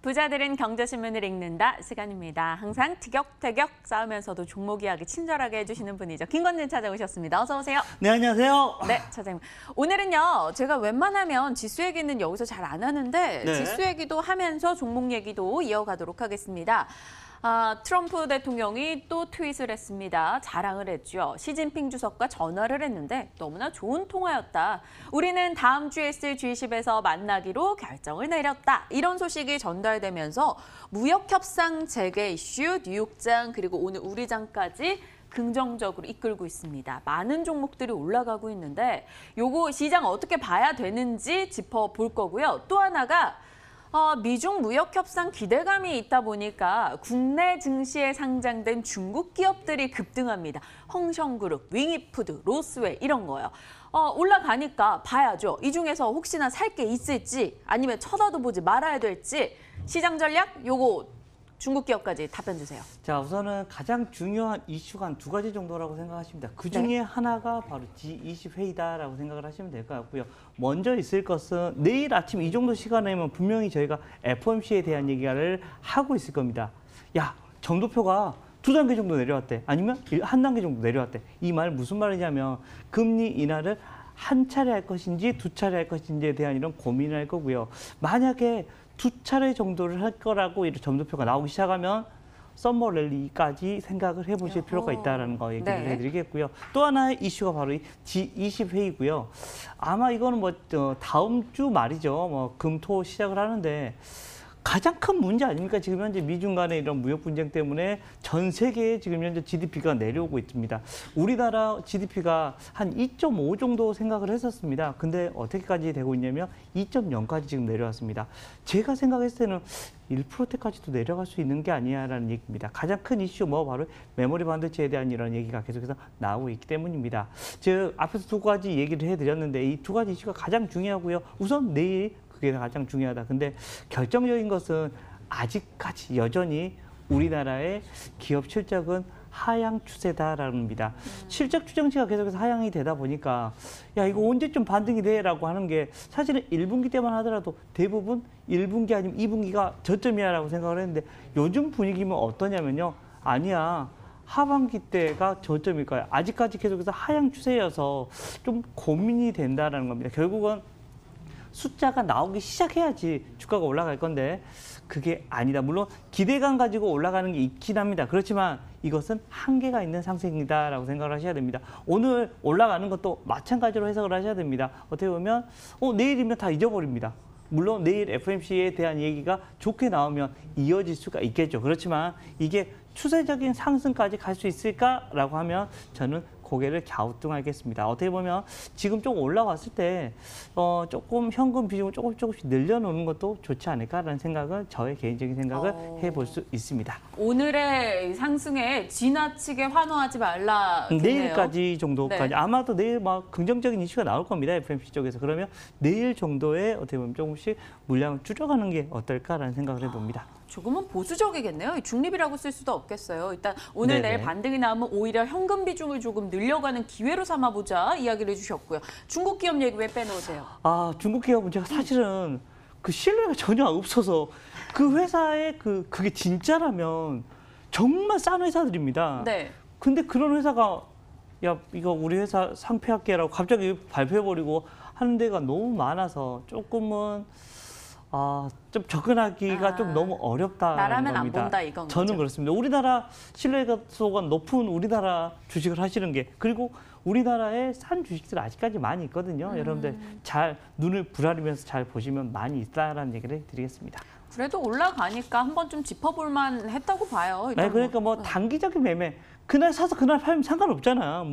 부자들은 경제신문을 읽는다 시간입니다. 항상 티격태격 싸우면서도 종목 이야기 친절하게 해주시는 분이죠. 김건진 찾아오셨습니다. 어서 오세요. 네, 안녕하세요. 네, 차장님. 오늘은요, 제가 웬만하면 지수 얘기는 여기서 잘 안 하는데 네. 지수 얘기도 하면서 종목 얘기도 이어가도록 하겠습니다. 트럼프 대통령이 또 트윗을 했습니다. 자랑을 했죠. 시진핑 주석과 전화를 했는데 너무나 좋은 통화였다. 우리는 다음 주에 있을 G20에서 만나기로 결정을 내렸다. 이런 소식이 전달되면서 무역협상 재개 이슈, 뉴욕장 그리고 오늘 우리장까지 긍정적으로 이끌고 있습니다. 많은 종목들이 올라가고 있는데 요거 시장 어떻게 봐야 되는지 짚어볼 거고요. 또 하나가 미중 무역 협상 기대감이 있다 보니까 국내 증시에 상장된 중국 기업들이 급등합니다. 헝성그룹, 윙이푸드, 로스웰 이런 거요. 올라가니까 봐야죠. 이 중에서 혹시나 살 게 있을지 아니면 쳐다도 보지 말아야 될지 시장 전략 요거 중국 기업까지 답변 주세요. 자, 우선은 가장 중요한 이슈가 한 두 가지 정도라고 생각하십니다. 그중에 네. 하나가 바로 G20 회의다라고 생각을 하시면 될 것 같고요. 먼저 있을 것은 내일 아침 이 정도 시간에면 분명히 저희가 FOMC에 대한 얘기를 하고 있을 겁니다. 야, 점도표가 2단계 정도 내려왔대. 아니면 1단계 정도 내려왔대. 이 말 무슨 말이냐면 금리 인하를 한 차례 할 것인지 두 차례 할 것인지에 대한 이런 고민을 할 거고요. 만약에 두 차례 정도를 할 거라고 이런 점도표가 나오기 시작하면 썸머 랠리까지 생각을 해보실 필요가 있다는 거 얘기를 네. 해드리겠고요. 또 하나의 이슈가 바로 이 G20 회의고요. 아마 이거는 다음 주 말이죠. 금, 토 시작을 하는데 가장 큰 문제 아닙니까? 지금 현재 미중 간의 이런 무역 분쟁 때문에 전 세계에 지금 현재 GDP가 내려오고 있습니다. 우리나라 GDP가 한 2.5 정도 생각을 했었습니다. 근데 어떻게까지 되고 있냐면 2.0까지 지금 내려왔습니다. 제가 생각했을 때는 1%대까지도 내려갈 수 있는 게 아니야라는 얘기입니다. 가장 큰 이슈 바로 메모리 반도체에 대한 이런 얘기가 계속해서 나오고 있기 때문입니다. 즉 앞에서 두 가지 얘기를 해드렸는데 이 두 가지 이슈가 가장 중요하고요. 우선 내일 그게 가장 중요하다. 근데 결정적인 것은 아직까지 여전히 우리나라의 기업 실적은 하향 추세다라는 겁니다. 실적 추정치가 계속해서 하향이 되다 보니까 야 이거 언제쯤 반등이 돼라고 하는 게 사실은 1분기 때만 하더라도 대부분 1분기 아니면 2분기가 저점이야라고 생각을 했는데 요즘 분위기면 어떠냐면요. 아니야. 하반기 때가 저점일 거야. 아직까지 계속해서 하향 추세여서 좀 고민이 된다라는 겁니다. 결국은 숫자가 나오기 시작해야지 주가가 올라갈 건데 그게 아니다. 물론 기대감 가지고 올라가는 게 있긴 합니다. 그렇지만 이것은 한계가 있는 상승이다라고 생각을 하셔야 됩니다. 오늘 올라가는 것도 마찬가지로 해석을 하셔야 됩니다. 어떻게 보면 내일이면 다 잊어버립니다. 물론 내일 FOMC에 대한 얘기가 좋게 나오면 이어질 수가 있겠죠. 그렇지만 이게 추세적인 상승까지 갈 수 있을까라고 하면 저는 고개를 갸우뚱하겠습니다. 어떻게 보면 지금 좀 올라왔을 때 조금 현금 비중을 조금씩 늘려놓는 것도 좋지 않을까라는 생각은 저의 개인적인 생각을 해볼 수 있습니다. 오늘의 상승에 지나치게 환호하지 말라. 내일까지 정도까지 네. 아마도 내일 긍정적인 이슈가 나올 겁니다. FOMC 쪽에서. 그러면 내일 정도에 어떻게 보면 조금씩 물량을 줄여가는 게 어떨까라는 생각을 해봅니다. 조금은 보수적이겠네요. 중립이라고 쓸 수도 없겠어요. 일단 오늘 네네. 내일 반등이 나오면 오히려 현금 비중을 조금 늘려가는 기회로 삼아보자 이야기를 해주셨고요. 중국 기업 얘기 왜 빼놓으세요? 중국 기업은 제가 사실은 그 신뢰가 전혀 없어서 그 회사의 그게 진짜라면 정말 싼 회사들입니다. 네. 근데 그런 회사가 야 이거 우리 회사 상폐할게라고 갑자기 발표해버리고 하는 데가 너무 많아서 조금은 좀 접근하기가 좀 너무 어렵다는 나라면 겁니다. 안 본다 이건 저는 거죠. 그렇습니다. 우리나라 신뢰도가 높은 우리나라 주식을 하시는 게 그리고 우리나라에 싼 주식들 아직까지 많이 있거든요. 여러분들 잘 눈을 부라리면서 잘 보시면 많이 있다라는 얘기를 드리겠습니다. 그래도 올라가니까 한번 좀 짚어볼 만 했다고 봐요. 네, 그러니까 단기적인 매매 그날 사서 그날 팔면 상관없잖아.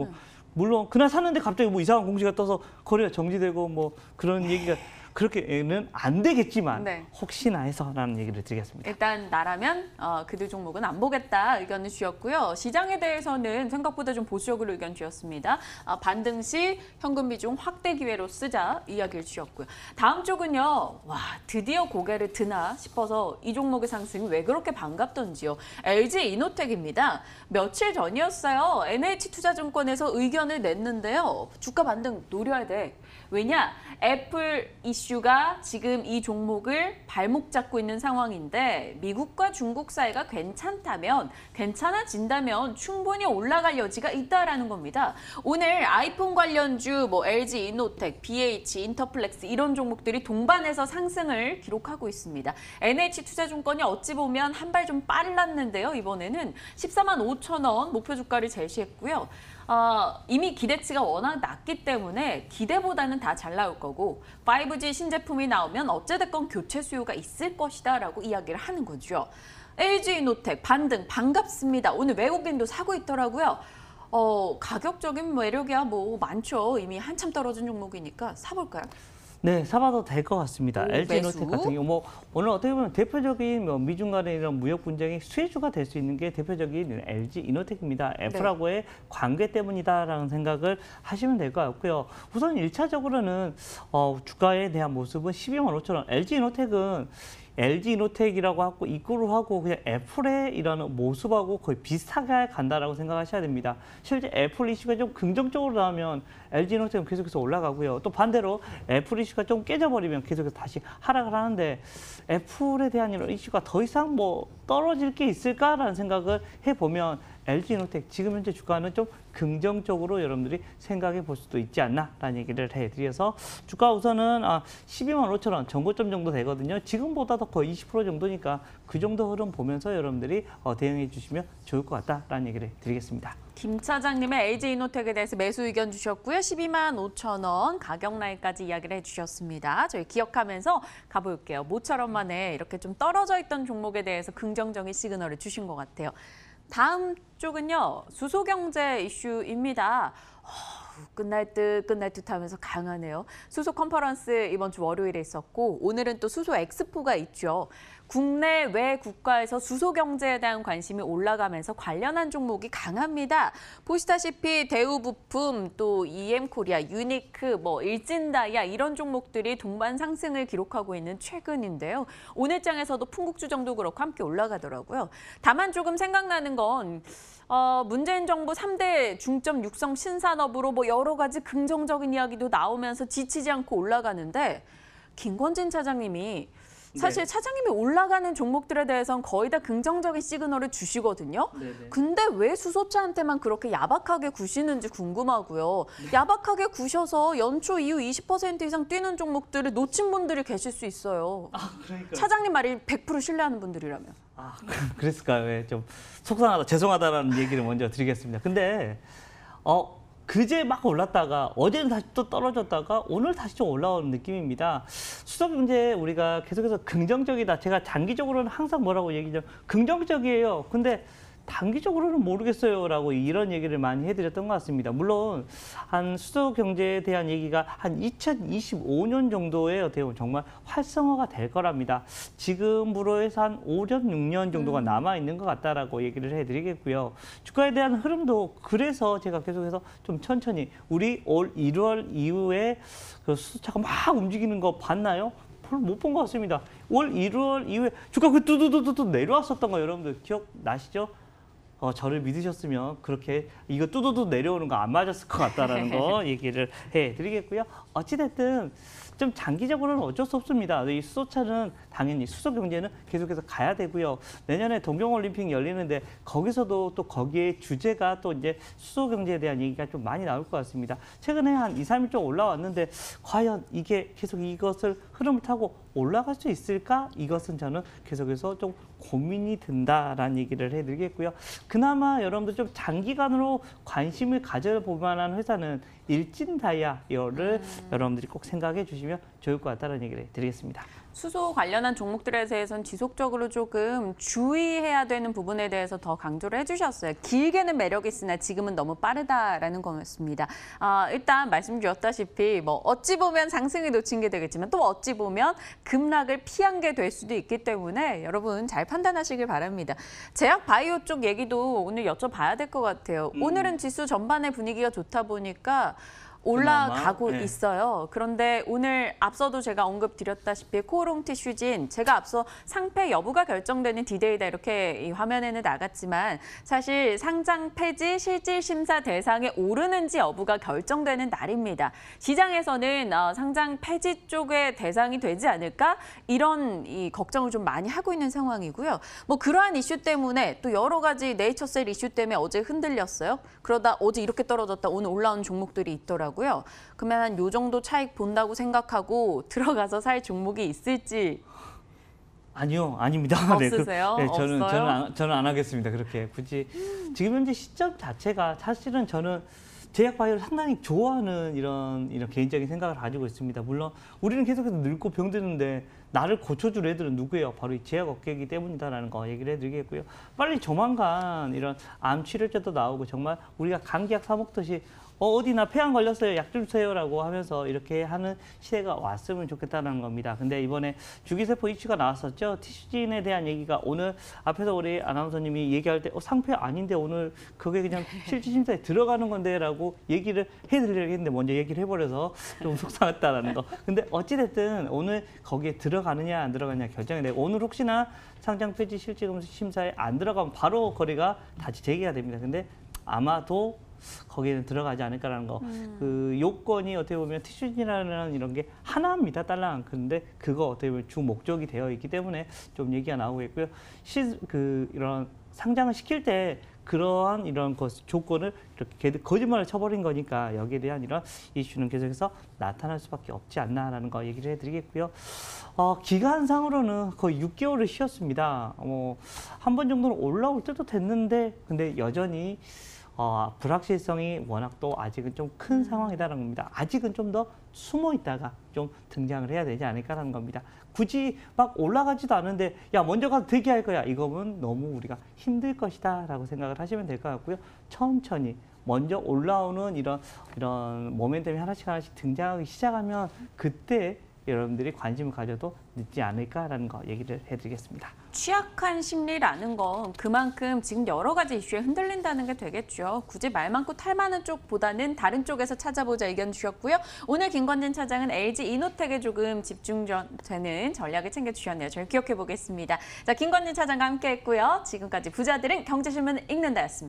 물론 그날 샀는데 갑자기 이상한 공시가 떠서 거래가 정지되고 그런 얘기가 그렇게는 안 되겠지만 네. 혹시나 해서라는 얘기를 드리겠습니다. 일단 나라면 그들 종목은 안 보겠다 의견을 주셨고요. 시장에 대해서는 생각보다 좀 보수적으로 의견 주셨습니다. 반등 시 현금 비중 확대 기회로 쓰자 이야기를 주셨고요. 다음 쪽은요. 와 드디어 고개를 드나 싶어서 이 종목의 상승이 왜 그렇게 반갑던지요. LG 이노텍입니다. 며칠 전이었어요. NH투자증권에서 의견을 냈는데요. 주가 반등 노려야 돼. 왜냐? 애플 이슈 이슈가 지금 이 종목을 발목 잡고 있는 상황인데 미국과 중국 사이가 괜찮아진다면 충분히 올라갈 여지가 있다라는 겁니다. 오늘 아이폰 관련주 LG 이노텍, BH, 인터플렉스 이런 종목들이 동반해서 상승을 기록하고 있습니다. NH투자증권이 어찌 보면 한 발 좀 빨랐는데요. 이번에는 14만 5천 원 목표 주가를 제시했고요. 이미 기대치가 워낙 낮기 때문에 기대보다는 다 잘 나올 거고 5G 신제품이 나오면 어찌됐건 교체 수요가 있을 것이다라고 이야기를 하는 거죠. LG이노텍 반등 반갑습니다. 오늘 외국인도 사고 있더라고요. 가격적인 매력이야 많죠. 이미 한참 떨어진 종목이니까 사볼까요? 네, 사봐도 될 것 같습니다. LG이노텍 같은 경우 오늘 어떻게 보면 대표적인 미중 간의 이런 무역 분쟁의 수혜주가 될 수 있는 게 대표적인 LG이노텍입니다. 애플하고의 관계 때문이다라는 생각을 하시면 될 것 같고요. 우선 1차적으로는 주가에 대한 모습은 12만 5천 원. LG이노텍이라고 하고 이끌어 하고 그냥 애플의 이런 모습하고 거의 비슷하게 간다라고 생각하셔야 됩니다. 실제 애플 이슈가 좀 긍정적으로 나오면 LG이노텍은 계속해서 올라가고요. 또 반대로 애플 이슈가 좀 깨져버리면 계속해서 다시 하락을 하는데 애플에 대한 이런 이슈가 더 이상 떨어질 게 있을까라는 생각을 해보면 LG이노텍 지금 현재 주가는 좀 긍정적으로 여러분들이 생각해 볼 수도 있지 않나라는 얘기를 해드려서 주가 우선은 12만 5천 원 전고점 정도 되거든요. 지금보다도 거의 20% 정도니까 그 정도 흐름 보면서 여러분들이 대응해 주시면 좋을 것 같다라는 얘기를 드리겠습니다. 김 차장님의 LG이노텍에 대해서 매수 의견 주셨고요. 12만 5천 원 가격 라인까지 이야기를 해주셨습니다. 저희 기억하면서 가볼게요. 모처럼 만에 이렇게 좀 떨어져 있던 종목에 대해서 긍정적인 시그널을 주신 것 같아요. 다음 쪽은요. 수소경제 이슈입니다. 끝날 듯 하면서 강하네요. 수소 컨퍼런스 이번 주 월요일에 있었고 오늘은 또 수소 엑스포가 있죠. 국내 외 국가에서 수소 경제에 대한 관심이 올라가면서 관련한 종목이 강합니다. 보시다시피 대우부품, 또 EM코리아, 유니크, 일진다이아 이런 종목들이 동반 상승을 기록하고 있는 최근인데요. 오늘 장에서도 풍국주정도 그렇고 함께 올라가더라고요. 다만 조금 생각나는 건 문재인 정부 3대 중점 육성 신산업으로 여러 가지 긍정적인 이야기도 나오면서 지치지 않고 올라가는데 김권진 차장님이 사실 차장님이 올라가는 종목들에 대해서는 거의 다 긍정적인 시그널을 주시거든요. 네네. 근데 왜 수소차한테만 그렇게 야박하게 구시는지 궁금하고요. 야박하게 구셔서 연초 이후 20% 이상 뛰는 종목들을 놓친 분들이 계실 수 있어요. 그러니까요. 차장님 말이 100% 신뢰하는 분들이라면. 그랬을까요? 네, 좀 속상하다, 죄송하다라는 얘기를 먼저 드리겠습니다. 근데 그제 막 올랐다가 어제는 다시 또 떨어졌다가 오늘 다시 좀 올라오는 느낌입니다. 수소 경제 우리가 계속해서 긍정적이다. 제가 장기적으로는 항상 뭐라고 얘기죠? 긍정적이에요. 근데 단기적으로는 모르겠어요라고 이런 얘기를 많이 해드렸던 것 같습니다. 물론 한 수소 경제에 대한 얘기가 한 2025년 정도에 어떻게 보면 정말 활성화가 될 거랍니다. 지금으로 해서 한 5년, 6년 정도가 남아 있는 것 같다라고 얘기를 해드리겠고요. 주가에 대한 흐름도 그래서 제가 계속해서 좀 천천히 우리 올 1월 이후에 그 수소차가 막 움직이는 거 봤나요? 별로 못 본 것 같습니다. 올 1월 이후에 주가 그 뚜두두두두 내려왔었던 거 여러분들 기억나시죠? 저를 믿으셨으면 그렇게 이거 뚜두두 내려오는 거 안 맞았을 것 같다라는 거 얘기를 해드리겠고요. 어찌됐든 좀 장기적으로는 어쩔 수 없습니다. 이 수소차는 당연히 수소 경제는 계속해서 가야 되고요. 내년에 동경올림픽 열리는데 거기서도 또 거기에 주제가 또 이제 수소 경제에 대한 얘기가 좀 많이 나올 것 같습니다. 최근에 한 2, 3일 좀 올라왔는데 과연 이게 계속 이것을 흐름을 타고 올라갈 수 있을까? 이것은 저는 계속해서 좀 고민이 든다라는 얘기를 해드리겠고요. 그나마 여러분들 좀 장기간으로 관심을 가져볼 만한 회사는 일진다이아를 여러분들이 꼭 생각해 주시면 좋을 것 같다는 얘기를 드리겠습니다. 수소 관련한 종목들에 대해서는 지속적으로 조금 주의해야 되는 부분에 대해서 더 강조를 해주셨어요. 길게는 매력이 있으나 지금은 너무 빠르다라는 거였습니다. 일단 말씀드렸다시피 어찌 보면 상승을 놓친 게 되겠지만 또 어찌 보면 급락을 피한 게 될 수도 있기 때문에 여러분 잘 판단하시길 바랍니다. 제약 바이오 쪽 얘기도 오늘 여쭤봐야 될 것 같아요. 오늘은 지수 전반의 분위기가 좋다 보니까 올라가고 그나마, 네. 있어요. 그런데 오늘 앞서도 제가 언급드렸다시피 코오롱티 슈진, 제가 앞서 상패 여부가 결정되는 디데이다 이렇게 이 화면에는 나갔지만 사실 상장 폐지 실질 심사 대상에 오르는지 여부가 결정되는 날입니다. 시장에서는 상장 폐지 쪽에 대상이 되지 않을까 이런 이 걱정을 좀 많이 하고 있는 상황이고요. 뭐 그러한 이슈 때문에 또 여러 가지 네이처셀 이슈 때문에 어제 흔들렸어요. 그러다 어제 이렇게 떨어졌다 오늘 올라온 종목들이 있더라고요. 그러면 한 요 정도 차익 본다고 생각하고 들어가서 살 종목이 있을지. 아니요, 아닙니다. 없으세요? 네, 없어요? 저는 안 하겠습니다. 그렇게 굳이 지금 현재 시점 자체가 사실은 저는 제약바이오를 상당히 좋아하는 이런 개인적인 생각을 가지고 있습니다. 물론 우리는 계속해서 늙고 병드는데 나를 고쳐줄 애들은 누구예요? 바로 이 제약업계이기 때문이다라는 거 얘기를 해드리겠고요. 빨리 조만간 이런 암 치료제도 나오고 정말 우리가 감기약 사 먹듯이 어디나 폐암 걸렸어요. 약 좀 주세요라고 하면서 이렇게 하는 시대가 왔으면 좋겠다는 겁니다. 근데 이번에 주기세포 이슈가 나왔었죠. 티슈진에 대한 얘기가 오늘 앞에서 우리 아나운서님이 얘기할 때 상패 아닌데 오늘 그게 그냥 실질심사에 들어가는 건데 라고 얘기를 해드리려고 했는데 먼저 얘기를 해버려서 좀 속상했다라는 거. 근데 어찌됐든 오늘 거기에 들어가느냐 안 들어가느냐 결정이 되고 오늘 혹시나 상장 폐지 실질심사에 안 들어가면 바로 거래가 다시 재개가 됩니다. 근데 아마도 거기에는 들어가지 않을까라는 거. 그 요건이 어떻게 보면 티슈진이라는 이런 게 하나입니다. 달러 안 큰데 그거 어떻게 보면 주 목적이 되어 있기 때문에 좀 얘기가 나오고 있고요. 이런 상장을 시킬 때 그러한 이런 조건을 이렇게 거짓말을 쳐버린 거니까 여기에 대한 이런 이슈는 계속해서 나타날 수밖에 없지 않나라는 거 얘기를 해드리겠고요. 기간상으로는 거의 6개월을 쉬었습니다. 한 번 정도는 올라올 때도 됐는데 근데 여전히 불확실성이 워낙 또 아직은 좀 큰 상황이다라는 겁니다. 아직은 좀 더 숨어 있다가 좀 등장을 해야 되지 않을까라는 겁니다. 굳이 막 올라가지도 않은데 야 먼저 가서 대기할 거야. 이거는 너무 우리가 힘들 것이다라고 생각을 하시면 될 것 같고요. 천천히 먼저 올라오는 이런 모멘텀이 하나씩 등장하기 시작하면 그때 여러분들이 관심을 가져도 늦지 않을까라는 거 얘기를 해드리겠습니다. 취약한 심리라는 건 그만큼 지금 여러 가지 이슈에 흔들린다는 게 되겠죠. 굳이 말 많고 탈 많은 쪽보다는 다른 쪽에서 찾아보자 의견 주셨고요. 오늘 김건진 차장은 LG 이노텍에 조금 집중되는 전략을 챙겨주셨네요. 저희 기억해 보겠습니다. 자, 김건진 차장과 함께했고요. 지금까지 부자들은 경제신문 읽는다였습니다.